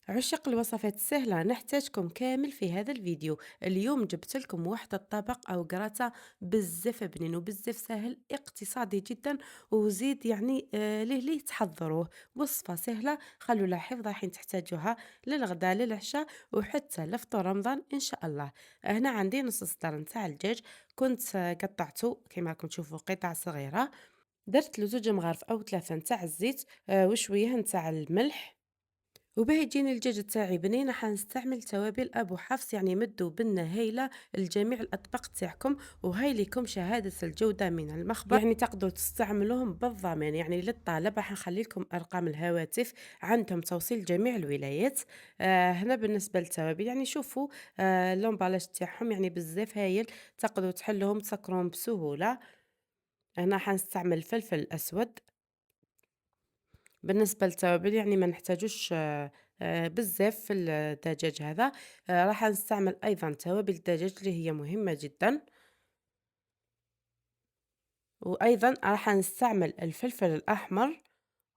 عشاق الوصفات السهلة نحتاجكم كامل في هذا الفيديو. اليوم جبت لكم واحد الطبق أو قراصة بزاف بنين وبزاف سهل اقتصادي جدا وزيد يعني ليه تحضروه. وصفة سهلة خلوا لها حفظ راح تحتاجوها للغداء للعشاء وحتى لفطور رمضان إن شاء الله. هنا عندي نص صدر نتاع الدجاج، كنت قطعته كما راكم تشوفوا قطع صغيرة. درت له 2 مغارف أو 3 نتاع الزيت وشوية نتاع الملح. وباه يجيني الدجاج تاعي بنين حنستعمل توابل ابو حفص، يعني مدوا بنا هايله لجميع الاطباق تاعكم، وهاي لكم شهاده الجوده من المخبر، يعني تقدروا تستعملوهم بالضمان يعني للطلب. راح نخلي لكم ارقام الهواتف، عندهم توصيل جميع الولايات. هنا بالنسبه للتوابل يعني شوفوا اللومبالاج تاعهم يعني بزاف هايل، تقدروا تحلوهم تسكروهم بسهوله. هنا حنستعمل فلفل اسود. بالنسبة للتوابل يعني ما نحتاجوش بزاف في الدجاج هذا. راح نستعمل أيضا توابل الدجاج اللي هي مهمة جدا، وأيضا راح نستعمل الفلفل الأحمر،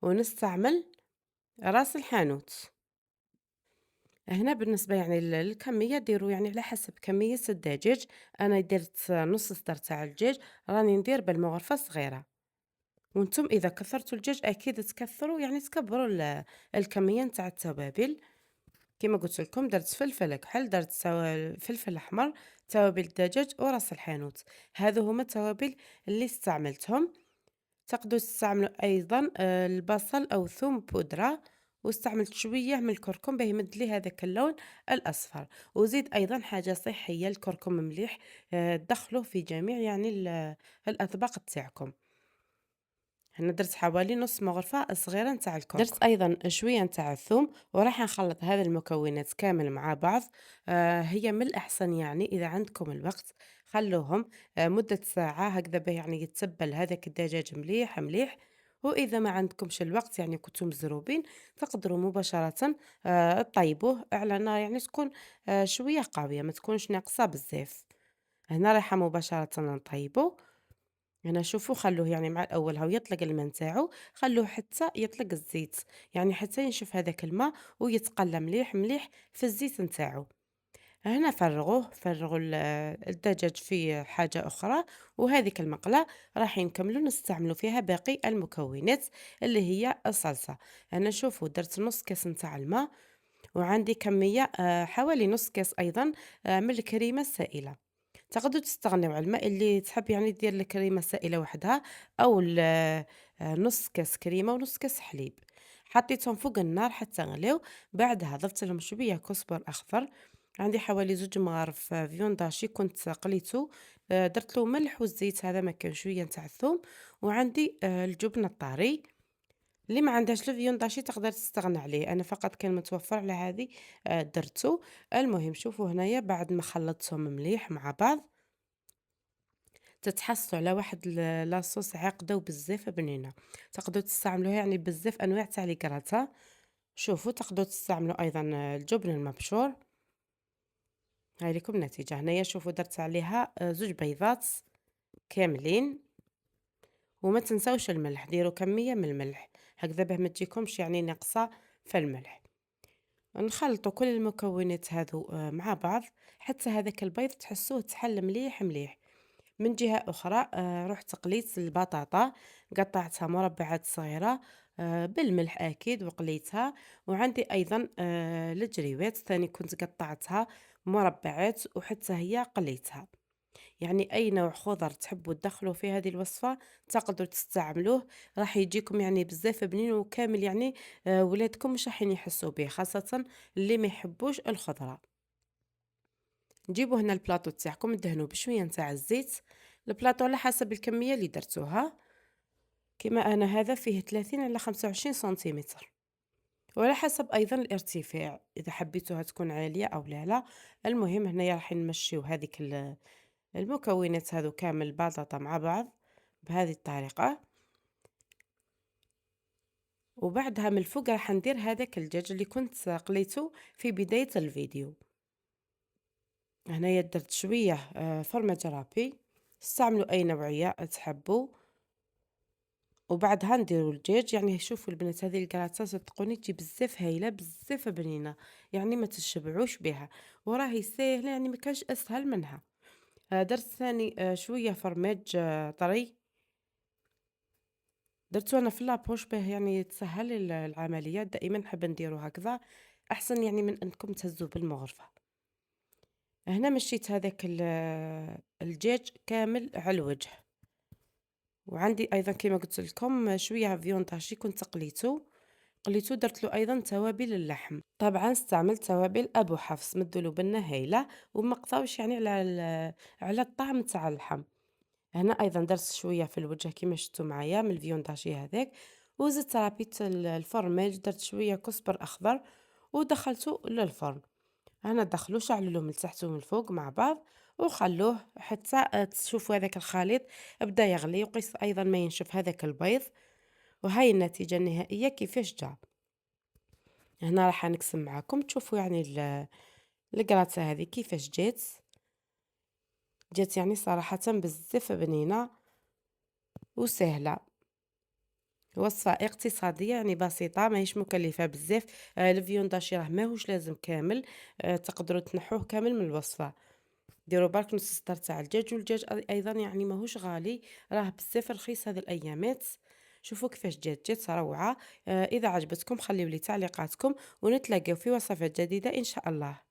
ونستعمل راس الحانوت. هنا بالنسبة يعني للكمية ديروا يعني على حسب كمية الدجاج. أنا درت نص صدر تاع الدجاج، راني ندير بالمغرفة صغيرة. وانتم إذا كثرتوا الدجاج أكيد تكثروا يعني تكبروا الكمية نتاع التوابل. كيما قلت لكم درت فلفل كحل، درت فلفل احمر، توابل الدجاج وراس الحانوت. هذو هما التوابل اللي استعملتهم. تقدروا تستعملوا ايضا البصل او ثوم بودره، واستعملت شويه من الكركم باه يمد لي هذاك اللون الاصفر. وزيد ايضا حاجه صحيه الكركم مليح، دخلوه في جميع يعني الاطباق تاعكم. هنا درت حوالي نص مغرفة صغيرة نتاع الكركم، درت أيضا شوية نتاع الثوم، وراح نخلط هذه المكونات كامل مع بعض. هي من الأحسن يعني إذا عندكم الوقت خلوهم مدة ساعة هكذا باه يعني يتبل هذاك الدجاج مليح مليح. وإذا ما عندكمش الوقت يعني كنتم مزروبين تقدروا مباشرة طيبوه على نار يعني تكون شوية قوية، ما تكونش ناقصة بزاف. هنا رايحة مباشرة نطيبه. هنا شوفوا خلوه يعني مع الأول هاو يطلق الماء نتاعو، خلوه حتى يطلق الزيت، يعني حتى ينشف هذاك الماء ويتقلى مليح مليح في الزيت نتاعو. هنا فرغوا الدجاج في حاجة أخرى، وهذيك المقلاة راح نكملوا نستعملوا فيها باقي المكونات اللي هي الصلصة. أنا شوفوا درت نص كاس نتاع الماء، وعندي كمية حوالي نص كاس أيضا من الكريمة السائلة. تقدروا تستغنيو على الماء اللي تحب يعني دير الكريمة سائلة وحدها، أو نص كاس كريمة ونص كاس حليب. حطيتهم فوق النار حتى غليو، بعدها ضفت لهم شوية كزبر أخضر. عندي حوالي 2 مغارف فيونداشي كنت قليته، درت له ملح والزيت هذا مكان شوية نتاع الثوم. وعندي الجبن الطري، اللي ما عندهاش الفيونداشي تقدر تستغنى عليه، انا فقط كان متوفر على هذه درته. المهم شوفوا هنايا بعد ما خلطتهم مليح مع بعض تتحصلوا على واحد لاصوص عاقده وبزاف بنينه. تقدروا تستعملوها يعني بزاف انواع تاع لي كراتا. شوفوا تقدروا تستعملوا ايضا الجبن المبشور. هاي لكم النتيجه. هنايا شوفوا درت عليها 2 بيضات كاملين. وما تنسوش الملح، ديروا كميه من الملح هكذا باه ما تجيكمش يعني ناقصه في الملح. نخلطوا كل المكونات هذو مع بعض حتى هذاك البيض تحسوه تحل مليح مليح. من جهة أخرى رحت قليت البطاطا، قطعتها مربعات صغيرة بالملح أكيد وقليتها. وعندي أيضا الجريوات ثاني كنت قطعتها مربعات وحتى هي قليتها. يعني أي نوع خضر تحبوا تدخلوا في هذه الوصفة تقدروا تستعملوه، راح يجيكم يعني بزاف بنين وكامل يعني. ولادكم مش راح يحسوا به، خاصة اللي ما يحبوش الخضرة. نجيبوا هنا البلاطو تاعكم ندهنوه بشوية نتاع الزيت. البلاطو على حسب الكمية اللي درتوها، كما أنا هذا فيه 30 على 25 سنتيمتر، وعلى حسب أيضا الارتفاع إذا حبيتوها تكون عالية أو لا. المهم هنايا راح نمشيو هذيك المكونات هذو كامل البطاطا مع بعض بهذه الطريقة. وبعدها من الفوق راح ندير هذاك الدجاج اللي كنت قليته في بداية الفيديو. هنايا درت شوية فرمة رابي، استعملوا أي نوعية تحبوا. وبعدها نديرو الدجاج. يعني شوفوا البنات هذه الكلاصة صدقوني تجي بزاف هايلة، بزاف بنينة، يعني ما تشبعوش بها، وراهي ساهلة يعني ما كانش أسهل منها. درت ثاني شوية فرماج طري، درتو أنا في لابوش باه يعني تسهّل العملية، دائمًا نحب نديرو هكذا، أحسن يعني من أنكم تهزوه بالمغرفة. هنا مشيت هذاك الدجاج كامل على الوجه، وعندي أيضًا كيما قلت لكم شوية فيون هاشي كنت قليته درت له أيضًا توابل اللحم، طبعًا استعملت توابل أبو حفص مدّوا بنة هايلة، وما قطاوش يعني على الطعم تاع اللحم. هنا أيضًا درت شوية في الوجه كيما شفتوا معايا من الفيونداشي هذاك، وزدت ربيت الفرماج، درت شوية كزبر أخضر ودخلته للفرن. هنا دخلوه شعللوه من التحت ومن الفوق مع بعض وخلوه حتى تشوفوا هذاك الخليط بدا يغلي، وقيس أيضًا ما ينشف هذاك البيض، وهاي النتيجة النهائية كيفاش جا. هنا راح نقسم معاكم تشوفوا يعني الكراسة هذه كيفاش جات يعني صراحةً بزاف بنينة وسهلة. وصفة اقتصادية يعني بسيطة ماهيش مكلفة بزاف. الفيون داشي راه ماهوش لازم كامل، تقدروا تنحوه كامل من الوصفة. ديروا برك نص سطر تاع الدجاج، والدجاج أيضا يعني ماهوش غالي، راه بزاف رخيص هذه الأيامات. شوفوا كيفاش جات روعة. إذا عجبتكم خليوا لي تعليقاتكم، ونتلاقاو في وصفات جديدة إن شاء الله.